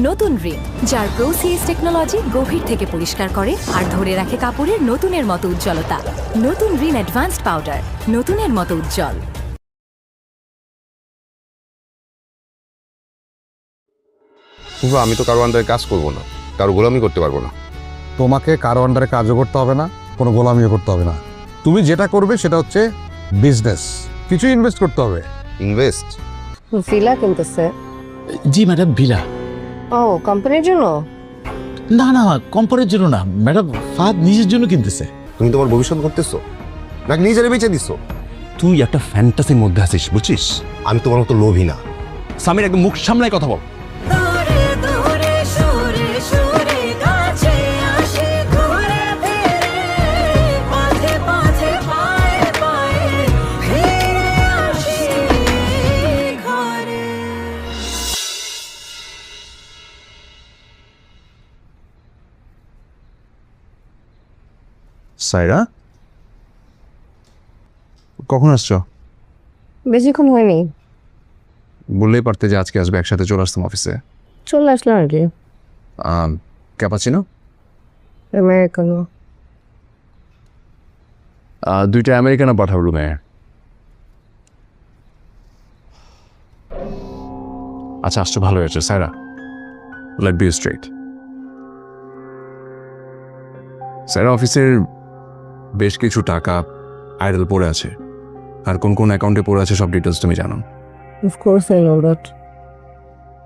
নতুন রিন, যার প্রোসিএস টেকনোলজি গভীর থেকে পরিষ্কার করে আর ধরে রাখে কাপড়ের নতুনের মতো উজ্জ্বলতা। নতুন রিন অ্যাডভান্সড পাউডার, নতুনের মতো উজ্জ্বল। আমি তো কারো আন্ডারে কাজ করবো না, কারো গোলামি করতে পারবো না। তোমাকে কারো আন্ডারে কাজও করতে হবে না, কোনো গোলামিও করতে হবে না। তুমি যেটা করবে সেটা হচ্ছে বিজনেস, কিছু ইনভেস্ট করতে হবে। ইনভেস্ট? ভিলা কিনতেছে? জি ম্যাডাম, ভিলা। ও, কোম্পানির জন্য? না না, কোম্পানির জন্য না ম্যাডাম, ফাহাদ নিজের জন্য কিনতেছে। তুমি তোমার ভবিষ্যৎ করতেছো নাকি নিজেরে বেঁচে দিছো? তুই একটা ফ্যান্টাসির মধ্যে আছিস, বুঝছিস? আমি তোমার মতো লোভী না। সামির, একদম মুখ সামলায় কথা বল। সাইরা, কখন আসছো? বেশিক্ষণ হয়নি। বললেই পারতে যে আজকে আসবে, একসাথে চলে আসতাম অফিসে। চলে আসলাম আর কি। ক্যাপাচিনো? আমেরিকানো। দুইটা আমেরিকানো পাঠাবো রুমে। আচ্ছা, আসছো, ভালো হয়েছে। সাইরা, লেট বি স্ট্রেট। সাইরা, অফিসের বেশ কিছু টাকা আইডল পড়ে আছে, আর কোন কোন অ্যাকাউন্টে পড়ে আছে সব ডিটেলস তুমি জানো। Of course I know that.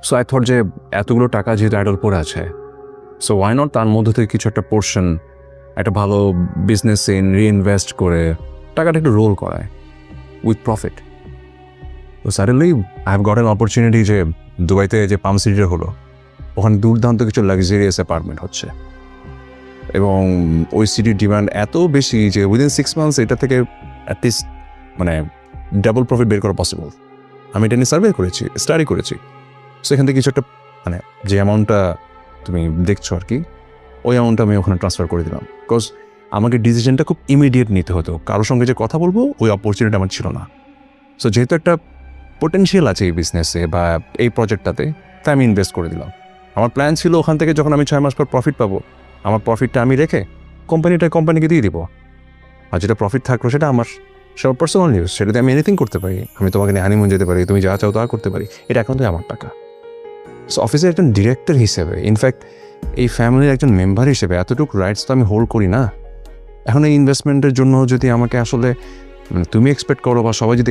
So I thought যে এতগুলো টাকা যেহেতু আইডল পড়ে আছে, সো ওয়াই নট তার মধ্যে থেকে কিছু একটা পোর্শন একটা ভালো বিজনেসে রিইনভেস্ট করে টাকাটা একটু রোল করায় উইথ প্রফিট। তো suddenly I have got an opportunity যে দুবাইতে যে পাম সিটিটা হলো, ওখানে দুর্দান্ত কিছু লাক্সারিয়াস অ্যাপার্টমেন্ট হচ্ছে, এবং ওই সিটির ডিমান্ড এত বেশি যে উইদিন 6 months এটা থেকে অ্যাটলিস্ট মানে ডাবল প্রফিট বের করা পসিবল। আমি এটা নিয়ে সার্ভে করেছি, স্টাডি করেছি। সো এখান থেকে কিছু একটা মানে যে অ্যামাউন্টটা তুমি দেখছো আর কি, ওই অ্যামাউন্টটা আমি ওখানে ট্রান্সফার করে দিলাম। বিকজ আমাকে ডিসিশনটা খুব ইমিডিয়েট নিতে হতো, কারোর সঙ্গে যে কথা বলবো ওই অপরচুনিটি আমার ছিল না। সো যেহেতু একটা পোটেনশিয়াল আছে এই বিজনেসে বা এই প্রজেক্টটাতে, তাই আমি ইনভেস্ট করে দিলাম। আমার প্ল্যান ছিল ওখান থেকে যখন আমি 6 মাস পর প্রফিট পাবো, আমার প্রফিটটা আমি রেখে কোম্পানিকে দিয়ে দিব, আর যেটা প্রফিট থাকলো সেটা আমার সব পার্সোনাল নিউজ, সেটাতে আমি এনিথিং করতে পারি। আমি তোমাকে নিয়ে হানিমুন যেতে পারি, তুমি যা চাও তা করতে পারি, এটা এখন তো আমার টাকা। সো অফিসের একজন ডিরেক্টর হিসেবে, ইনফ্যাক্ট এই ফ্যামিলির একজন মেম্বার হিসেবে এতটুকু রাইটস তো আমি হোল্ড করি না। এখন এই ইনভেস্টমেন্টের জন্য যদি আমাকে আসলে তুমি এক্সপেক্ট করো বা সবাই যদি